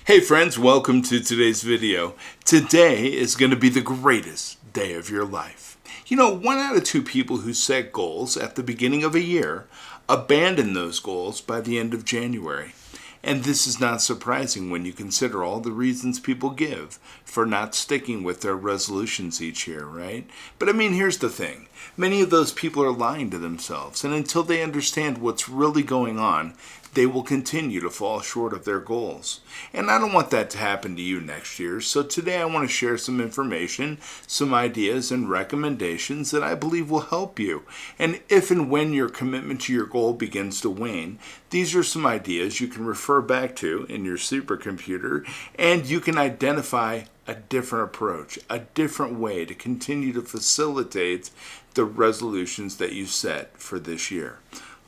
Hey friends, welcome to today's video. Today is going to be the greatest day of your life. You know, 1 out of 2 people who set goals at the beginning of a year abandon those goals by the end of January. And this is not surprising when you consider all the reasons people give for not sticking with their resolutions each year, right? But I mean, here's the thing. Many of those people are lying to themselves, and until they understand what's really going on, they will continue to fall short of their goals. And I don't want that to happen to you next year, so today I want to share some information, some ideas and recommendations that I believe will help you. And if and when your commitment to your goal begins to wane, these are some ideas you can refer back to in your supercomputer, and you can identify a different approach, a different way to continue to facilitate the resolutions that you set for this year.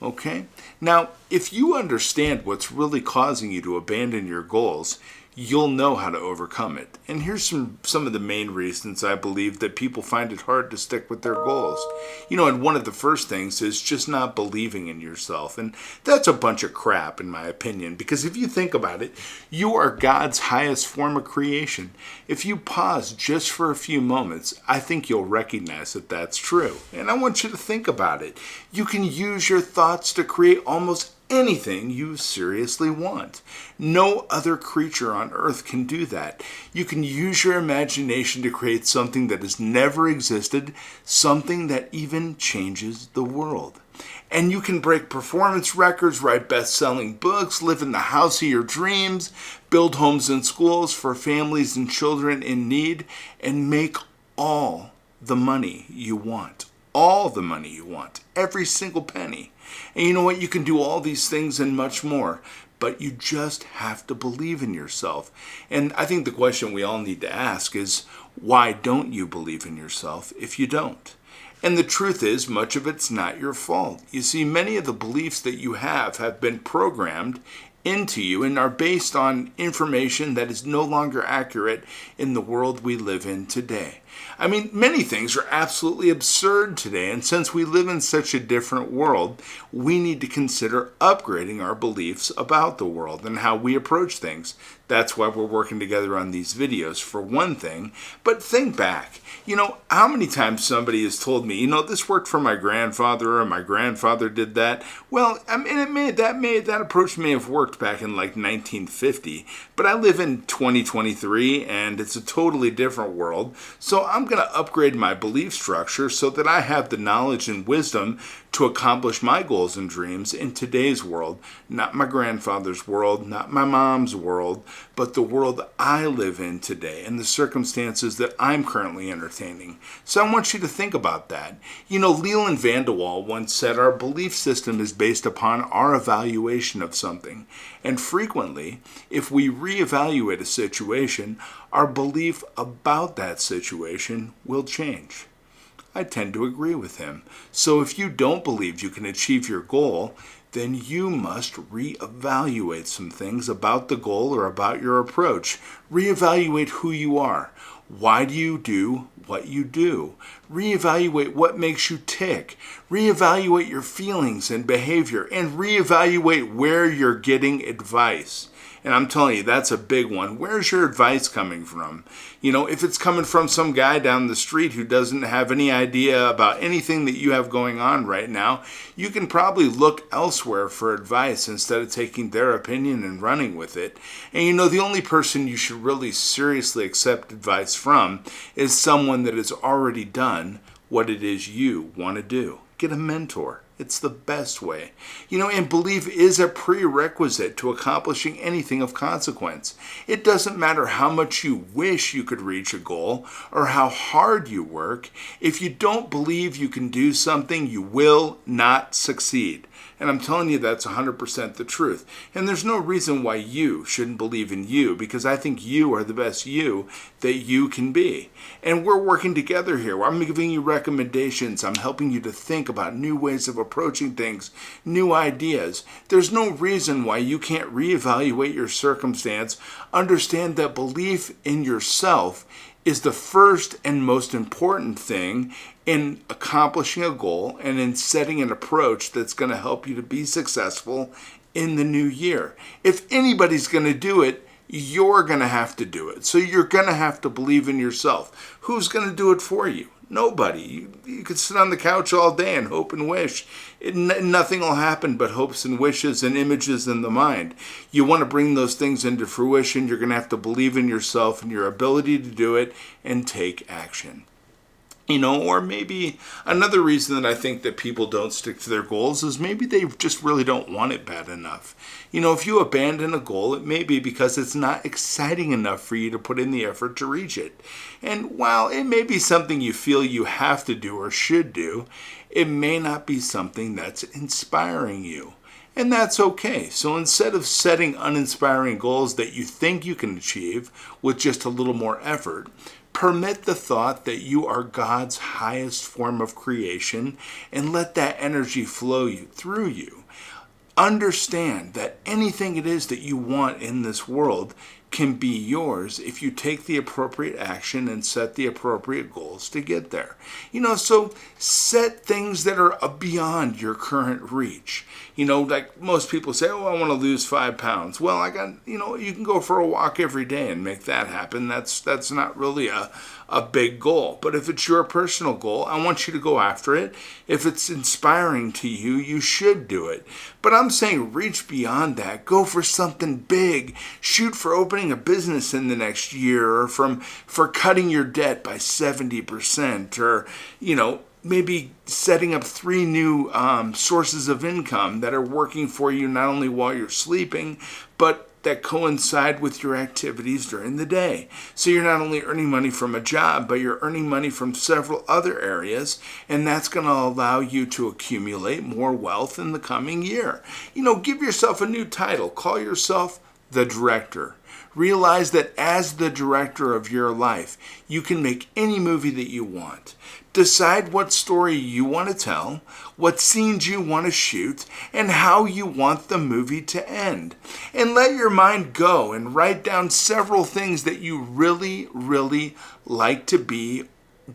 Okay? Now, if you understand what's really causing you to abandon your goals, you'll know how to overcome it. And here's some of the main reasons I believe that people find it hard to stick with their goals. You know, and one of the first things is just not believing in yourself. And that's a bunch of crap, in my opinion, because if you think about it, you are God's highest form of creation. If you pause just for a few moments, I think you'll recognize that that's true. And I want you to think about it. You can use your thoughts to create almost anything you seriously want. No other creature on earth can do that. You can use your imagination to create something that has never existed, something that even changes the world. And you can break performance records, write best-selling books, live in the house of your dreams, build homes and schools for families and children in need, and make all the money you want. All the money you want. Every single penny. And you know what? You can do all these things and much more, but you just have to believe in yourself. And I think the question we all need to ask is, why don't you believe in yourself if you don't? And the truth is, much of it's not your fault. You see, many of the beliefs that you have been programmed into you and are based on information that is no longer accurate in the world we live in today. I mean, many things are absolutely absurd today, and since we live in such a different world, we need to consider upgrading our beliefs about the world and how we approach things. That's why we're working together on these videos, for one thing. But think back. You know, how many times somebody has told me, you know, this worked for my grandfather, or my grandfather did that. Well, I mean, that approach may have worked back in like 1950, but I live in 2023, and it's a totally different world. So I'm going to upgrade my belief structure so that I have the knowledge and wisdom to accomplish my goals and dreams in today's world, not my grandfather's world, not my mom's world, but the world I live in today and the circumstances that I'm currently entertaining. So I want you to think about that. You know, Leland Vanderwall once said our belief system is based upon our evaluation of something. And frequently, if we reevaluate a situation, our belief about that situation will change. I tend to agree with him. So if you don't believe you can achieve your goal, then you must reevaluate some things about the goal or about your approach. Reevaluate who you are. Why do you do what you do? Reevaluate what makes you tick. Reevaluate your feelings and behavior, and reevaluate where you're getting advice. And I'm telling you, that's a big one. Where's your advice coming from? You know, if it's coming from some guy down the street who doesn't have any idea about anything that you have going on right now, you can probably look elsewhere for advice instead of taking their opinion and running with it. And you know, the only person you should really seriously accept advice from is someone that has already done what it is you want to do. Get a mentor. It's the best way. You know, and belief is a prerequisite to accomplishing anything of consequence. It doesn't matter how much you wish you could reach a goal or how hard you work. If you don't believe you can do something, you will not succeed. And I'm telling you, that's 100% the truth. And there's no reason why you shouldn't believe in you, because I think you are the best you that you can be. And we're working together here. I'm giving you recommendations. I'm helping you to think about new ways of approaching things, new ideas. There's no reason why you can't reevaluate your circumstance. Understand that belief in yourself is the first and most important thing in accomplishing a goal and in setting an approach that's going to help you to be successful in the new year. If anybody's going to do it, you're going to have to do it. So you're going to have to believe in yourself. Who's going to do it for you? Nobody. You could sit on the couch all day and hope and wish. Nothing will happen but hopes and wishes and images in the mind. You want to bring those things into fruition, you're going to have to believe in yourself and your ability to do it and take action. Or maybe another reason that I think that people don't stick to their goals is maybe they just really don't want it bad enough. If you abandon a goal, it may be because it's not exciting enough for you to put in the effort to reach it. And while it may be something you feel you have to do or should do, it may not be something that's inspiring you. And that's okay. So instead of setting uninspiring goals that you think you can achieve with just a little more effort, permit the thought that you are God's highest form of creation and let that energy flow through you. Understand that anything it is that you want in this world can be yours if you take the appropriate action and set the appropriate goals to get there. So set things that are beyond your current reach. Like most people say, I want to lose 5 pounds. Well, you can go for a walk every day and make that happen. That's not really a big goal. But if it's your personal goal, I want you to go after it. If it's inspiring to you, you should do it. But I'm saying reach beyond that. Go for something big. Shoot for opening a business in the next year, or for cutting your debt by 70%, or, maybe setting up 3 new sources of income that are working for you not only while you're sleeping, but that coincide with your activities during the day. So you're not only earning money from a job, but you're earning money from several other areas, and that's going to allow you to accumulate more wealth in the coming year. Give yourself a new title. Call yourself the director. Realize that as the director of your life, you can make any movie that you want. Decide what story you want to tell, what scenes you want to shoot, and how you want the movie to end. And let your mind go and write down several things that you really, really like to be,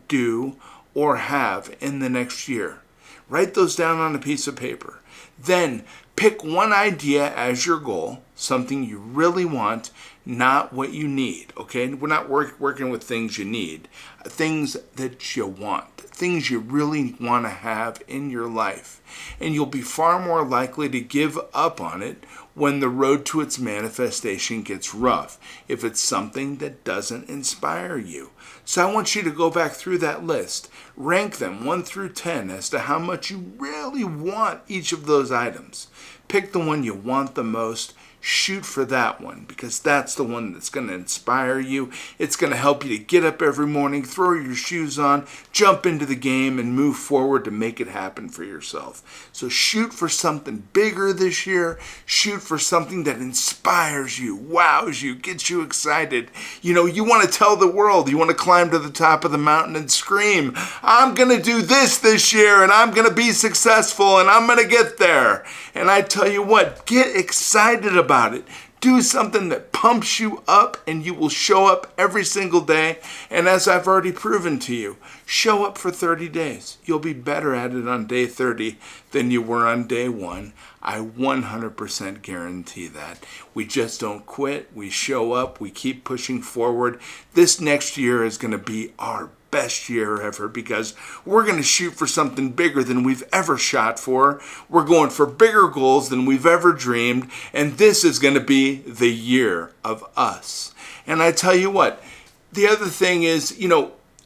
do, or have in the next year. Write those down on a piece of paper. Then pick one idea as your goal, something you really want, not what you need, okay? We're not working with things you need, things that you want, things you really want to have in your life. And you'll be far more likely to give up on it when the road to its manifestation gets rough, if it's something that doesn't inspire you. So I want you to go back through that list, rank them 1 through 10 as to how much you really want each of those items. Pick the one you want the most. Shoot for that one, because that's the one that's going to inspire you. It's going to help you to get up every morning, throw your shoes on, jump into the game, and move forward to make it happen for yourself. So shoot for something bigger this year. Shoot for something that inspires you, wows you, gets you excited. You want to tell the world, you want to climb to the top of the mountain and scream, I'm going to do this year, and I'm going to be successful, and I'm going to get there. And I tell you what, get excited about it. Do something that pumps you up, and you will show up every single day. And as I've already proven to you, show up for 30 days. You'll be better at it on day 30 than you were on day 1. I 100% guarantee that. We just don't quit. We show up. We keep pushing forward. This next year is going to be our best year ever, because we're going to shoot for something bigger than we've ever shot for. We're going for bigger goals than we've ever dreamed, and this is going to be the year of us. And I tell you what, the other thing is,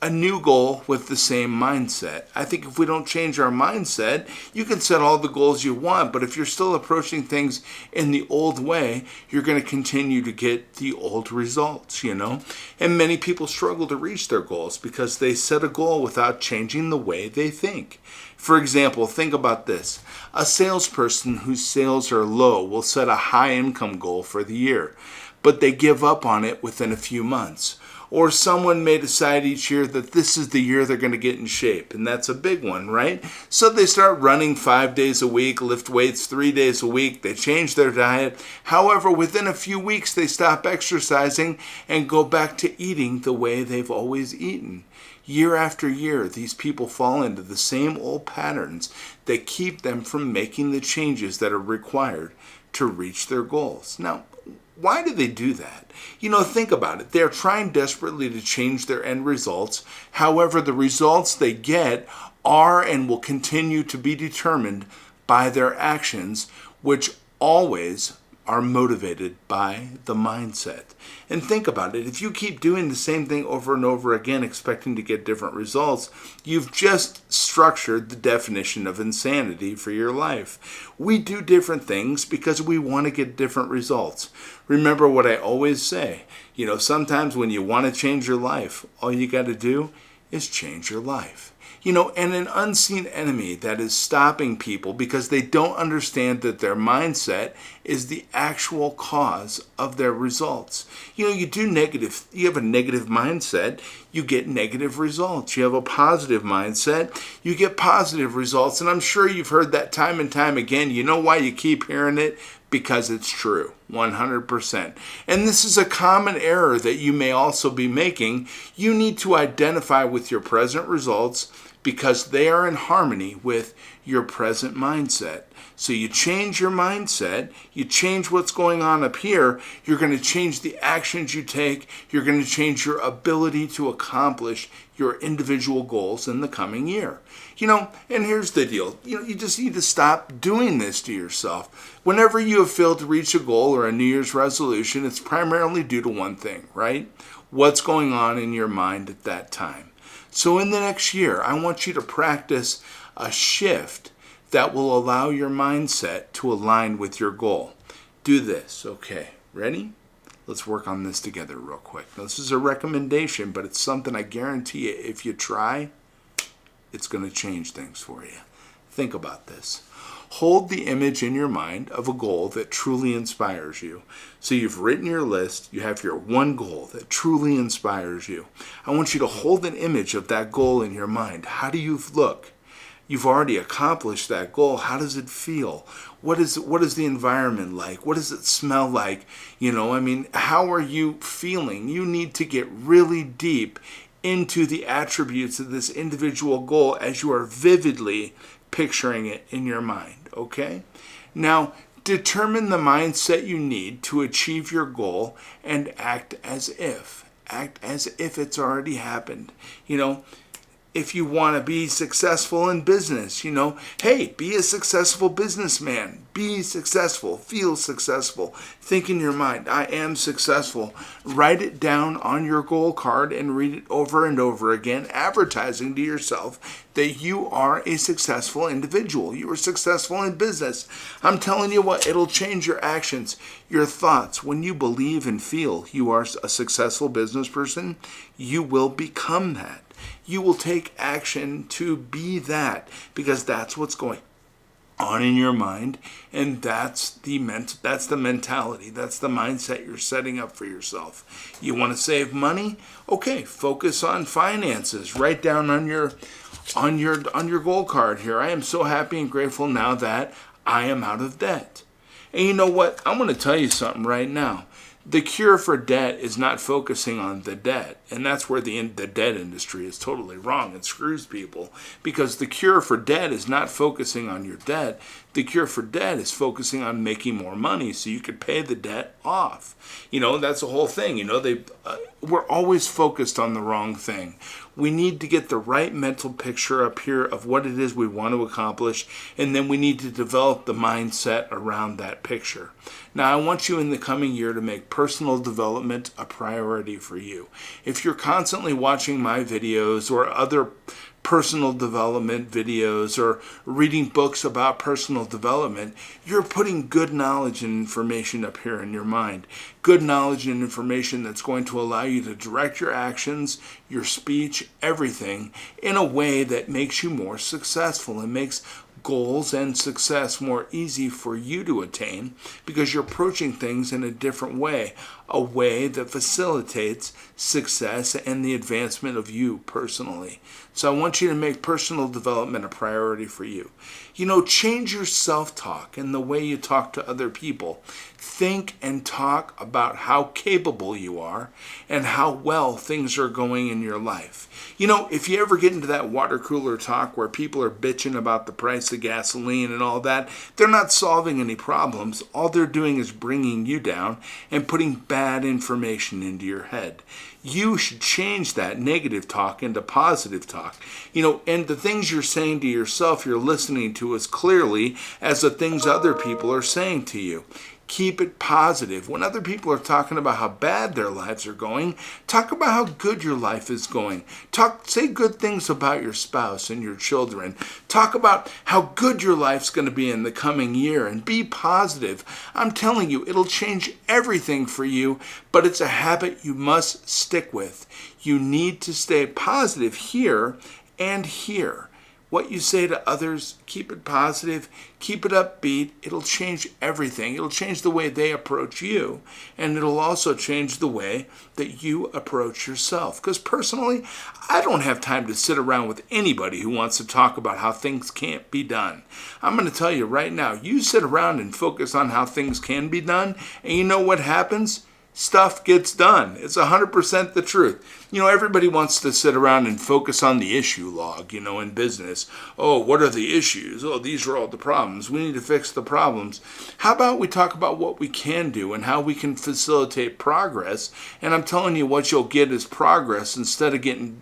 a new goal with the same mindset. I think if we don't change our mindset, you can set all the goals you want, but if you're still approaching things in the old way, you're going to continue to get the old results, And many people struggle to reach their goals because they set a goal without changing the way they think. For example, think about this. A salesperson whose sales are low will set a high income goal for the year, but they give up on it within a few months. Or someone may decide each year that this is the year they're going to get in shape, and that's a big one, right? So they start running 5 days a week, lift weights 3 days a week, they change their diet. However, within a few weeks, they stop exercising and go back to eating the way they've always eaten. Year after year, these people fall into the same old patterns that keep them from making the changes that are required to reach their goals. Now, Why do they do that? Think about it. They're trying desperately to change their end results. However, the results they get are and will continue to be determined by their actions, which always are motivated by the mindset. And think about it. If you keep doing the same thing over and over again, expecting to get different results, you've just structured the definition of insanity for your life. We do different things because we want to get different results. Remember what I always say. Sometimes when you want to change your life, all you got to do is change your life. And an unseen enemy that is stopping people because they don't understand that their mindset is the actual cause of their results. You have a negative mindset, you get negative results. You have a positive mindset, you get positive results. And I'm sure you've heard that time and time again. You know why you keep hearing it? Because it's true, 100%. And this is a common error that you may also be making. You need to identify with your present results because they are in harmony with your present mindset. So you change your mindset, you change what's going on up here, you're going to change the actions you take, you're going to change your ability to accomplish your individual goals in the coming year. And here's the deal. You just need to stop doing this to yourself. Whenever you have failed to reach a goal or a New Year's resolution, it's primarily due to one thing, right? What's going on in your mind at that time. So in the next year, I want you to practice a shift that will allow your mindset to align with your goal. Do this. Okay, ready? Let's work on this together real quick. Now, this is a recommendation, but it's something I guarantee you, if you try, it's going to change things for you. Think about this. Hold the image in your mind of a goal that truly inspires you. So you've written your list, you have your one goal that truly inspires you. I want you to hold an image of that goal in your mind. How do you look? You've already accomplished that goal. How does it feel? What is the environment like? What does it smell like? How are you feeling? You need to get really deep into the attributes of this individual goal as you are vividly picturing it in your mind, okay? Now, determine the mindset you need to achieve your goal and act as if. Act as if it's already happened. If you want to be successful in business, hey, be a successful businessman. Be successful. Feel successful. Think in your mind, I am successful. Write it down on your goal card and read it over and over again, advertising to yourself that you are a successful individual. You are successful in business. I'm telling you what, it'll change your actions, your thoughts. When you believe and feel you are a successful business person, you will become that. You will take action to be that because that's what's going on in your mind, and that's the mentality, that's the mindset you're setting up for yourself. You want to save money? Okay, focus on finances. Write down on your goal card here, I am so happy and grateful now that I am out of debt. And you know what? I'm going to tell you something right now. The cure for debt is not focusing on the debt. And that's where the debt industry is totally wrong. It screws people. Because the cure for debt is not focusing on your debt. The cure for debt is focusing on making more money so you could pay the debt off. That's the whole thing. We're always focused on the wrong thing. We need to get the right mental picture up here of what it is we want to accomplish, and then we need to develop the mindset around that picture. Now, I want you in the coming year to make personal development a priority for you. If you're constantly watching my videos or other personal development videos or reading books about personal development, you're putting good knowledge and information up here in your mind. Good knowledge and information that's going to allow you to direct your actions, your speech, everything in a way that makes you more successful and makes goals and success more easy for you to attain because you're approaching things in a different way, a way that facilitates success and the advancement of you personally. So I want you to make personal development a priority for you. Change your self-talk and the way you talk to other people. think and talk about how capable you are and how well things are going in your life. You know, if you ever get into that water cooler talk where people are bitching about the price of gasoline and all that, they're not solving any problems. All they're doing is bringing you down and putting bad information into your head. You should change that negative talk into positive talk. You know, and the things you're saying to yourself, you're listening to as clearly as the things other people are saying to you. Keep it positive. When other people are talking about how bad their lives are going, talk about how good your life is going. Say good things about your spouse and your children. Talk about how good your life's going to be in the coming year, and be positive. I'm telling you, it'll change everything for you, but it's a habit you must stick with. You need to stay positive here and here. What you say to others, keep it positive, keep it upbeat. It'll change everything. It'll change the way they approach you, and it'll also change the way that you approach yourself. Because personally, I don't have time to sit around with anybody who wants to talk about how things can't be done. I'm going to tell you right now, you sit around and focus on how things can be done, and you know what happens? Stuff gets done. It's 100% the truth. You know, everybody wants to sit around and focus on the issue log, you know, in business. Oh, what are the issues? Oh, these are all the problems. We need to fix the problems. How about we talk about what we can do and how we can facilitate progress? And I'm telling you, what you'll get is progress instead of getting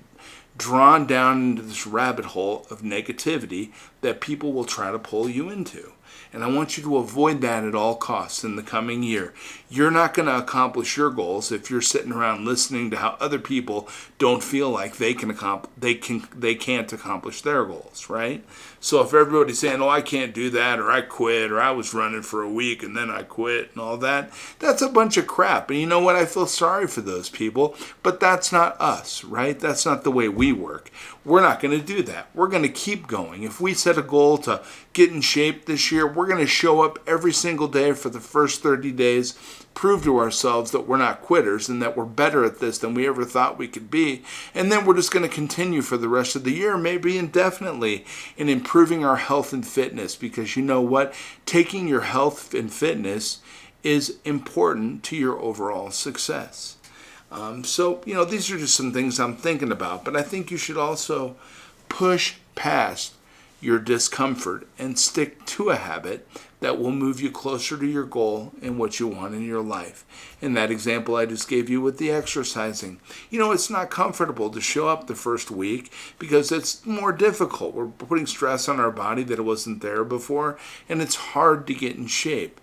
drawn down into this rabbit hole of negativity that people will try to pull you into. And I want you to avoid that at all costs in the coming year. You're not going to accomplish your goals if you're sitting around listening to how other people don't feel like they can't accomplish their goals, right? So if everybody's saying, "Oh, I can't do that," or "I quit," or "I was running for a week and then I quit," and all that, that's a bunch of crap. And you know what? I feel sorry for those people, but that's not us, right? That's not the way we work. We're not going to do that. We're going to keep going. If we set a goal to get in shape this year, we're going to show up every single day for the first 30 days, prove to ourselves that we're not quitters and that we're better at this than we ever thought we could be. And then we're just going to continue for the rest of the year, maybe indefinitely, in improving our health and fitness. Because you know what? Taking your health and fitness is important to your overall success. So, you know, these are just some things I'm thinking about, but I think you should also push past your discomfort and stick to a habit that will move you closer to your goal and what you want in your life. In that example I just gave you with the exercising. You know, it's not comfortable to show up the first week because it's more difficult. We're putting stress on our body that it wasn't there before, and it's hard to get in shape.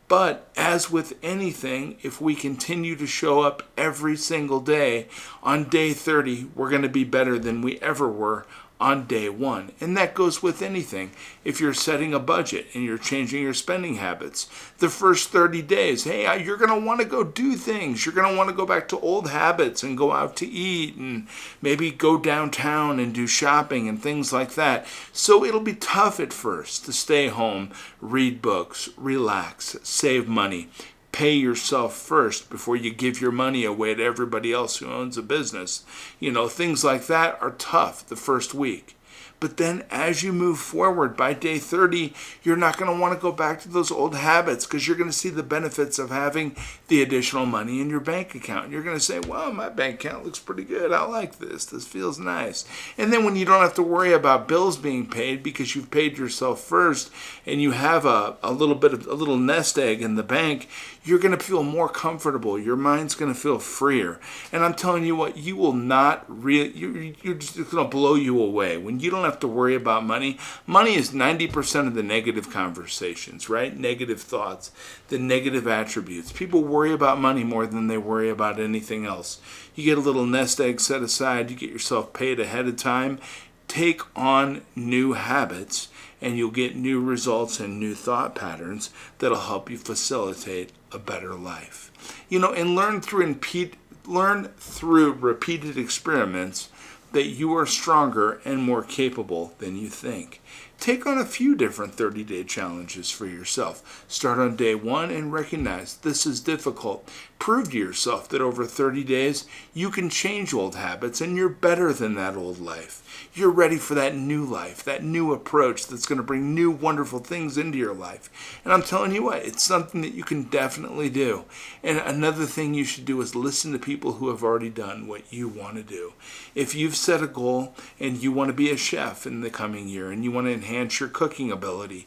But as with anything, if we continue to show up every single day, on day 30, we're going to be better than we ever were on day 1. And that goes with anything. If you're setting a budget and you're changing your spending habits, the first 30 days, hey, you're going to want to go do things. You're going to want to go back to old habits and go out to eat and maybe go downtown and do shopping and things like that. So it'll be tough at first to stay home, read books, relax, save money. Pay yourself first before you give your money away to everybody else who owns a business. You know, things like that are tough the first week. But then as you move forward, by day 30, you're not going to want to go back to those old habits because you're going to see the benefits of having the additional money in your bank account. You're going to say, well, my bank account looks pretty good. I like this. This feels nice. And then when you don't have to worry about bills being paid because you've paid yourself first and you have a little nest egg in the bank, you're going to feel more comfortable. Your mind's going to feel freer. And I'm telling you what, you will not you're just going to blow you away. When you don't have to worry about money, money is 90% of the negative conversations, right? Negative thoughts, the negative attributes. People worry about money more than they worry about anything else. You get a little nest egg set aside, you get yourself paid ahead of time, take on new habits, and you'll get new results and new thought patterns that'll help you facilitate a better life. You know, and learn through repeated experiments that you are stronger and more capable than you think. Take on a few different 30-day challenges for yourself. Start on day 1 and recognize this is difficult. Prove to yourself that over 30 days you can change old habits and you're better than that old life. You're ready for that new life, that new approach that's going to bring new wonderful things into your life. And I'm telling you what, it's something that you can definitely do. And another thing you should do is listen to people who have already done what you want to do. If you've set a goal and you want to be a chef in the coming year and you want to enhance your cooking ability,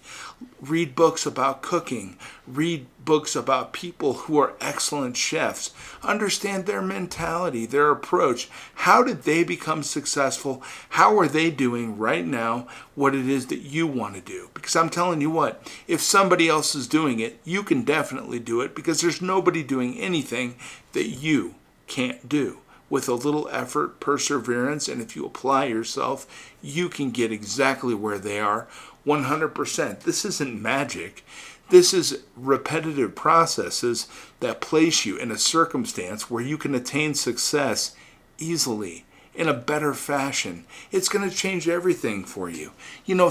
read books about cooking. Read books about people who are excellent chefs. Understand their mentality, their approach. How did they become successful? How are they doing right now what it is that you want to do? Because I'm telling you what, if somebody else is doing it, you can definitely do it because there's nobody doing anything that you can't do. With a little effort, perseverance, and if you apply yourself, you can get exactly where they are 100%. This isn't magic. This is repetitive processes that place you in a circumstance where you can attain success easily, in a better fashion. It's going to change everything for you.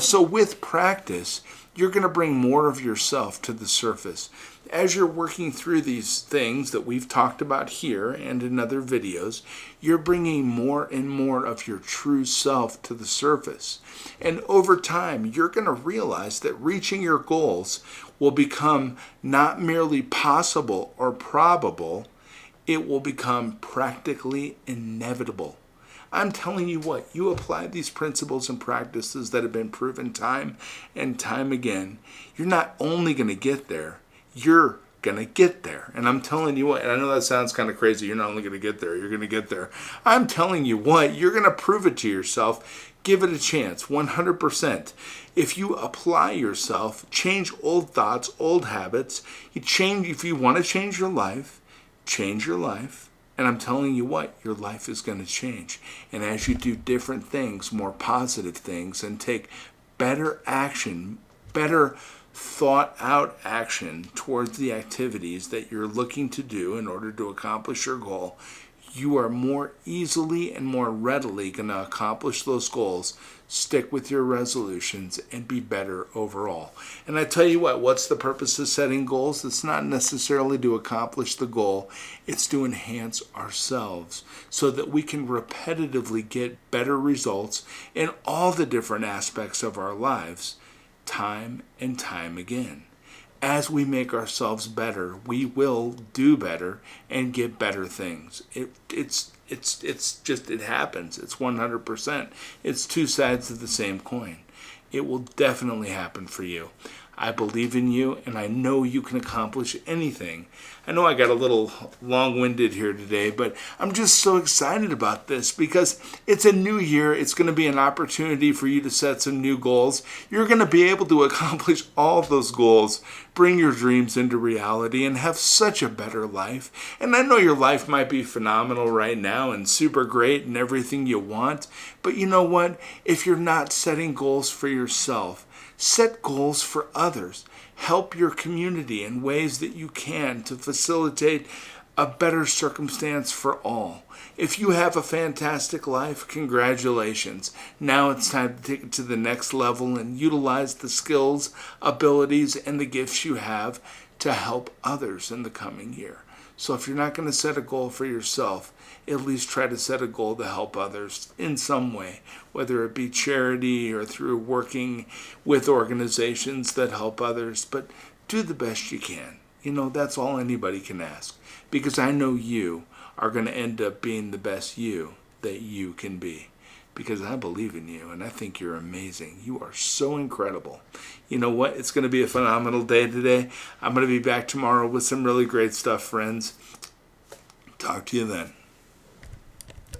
So with practice, you're going to bring more of yourself to the surface. As you're working through these things that we've talked about here and in other videos, you're bringing more and more of your true self to the surface. And over time, you're going to realize that reaching your goals will become not merely possible or probable, it will become practically inevitable. I'm telling you what, you apply these principles and practices that have been proven time and time again, you're not only going to get there, you're going to get there. And I'm telling you what, and I know that sounds kind of crazy, you're not only going to get there, you're going to get there. I'm telling you what, you're going to prove it to yourself. Give it a chance, 100%. If you apply yourself, change old thoughts, old habits, if you want to change your life, change your life. And I'm telling you what, your life is going to change. And as you do different things, more positive things, and take better action, better thought out action towards the activities that you're looking to do in order to accomplish your goal, you are more easily and more readily going to accomplish those goals, stick with your resolutions, and be better overall. And I tell you what, what's the purpose of setting goals? It's not necessarily to accomplish the goal, it's to enhance ourselves so that we can repetitively get better results in all the different aspects of our lives, time and time again. As we make ourselves better, we will do better and get better things. It happens. It's 100%. It's two sides of the same coin. It will definitely happen for you. I believe in you, and I know you can accomplish anything. I know I got a little long-winded here today, but I'm just so excited about this because it's a new year. It's going to be an opportunity for you to set some new goals. You're going to be able to accomplish all of those goals, bring your dreams into reality, and have such a better life. And I know your life might be phenomenal right now and super great and everything you want, but you know what? If you're not setting goals for yourself, set goals for others. Help your community in ways that you can to facilitate a better circumstance for all. If you have a fantastic life, congratulations. Now it's time to take it to the next level and utilize the skills, abilities, and the gifts you have to help others in the coming year. So if you're not going to set a goal for yourself, at least try to set a goal to help others in some way, whether it be charity or through working with organizations that help others. But do the best you can. That's all anybody can ask. Because I know you are going to end up being the best you that you can be. Because I believe in you and I think you're amazing. You are so incredible. You know what? It's going to be a phenomenal day today. I'm going to be back tomorrow with some really great stuff, friends. Talk to you then.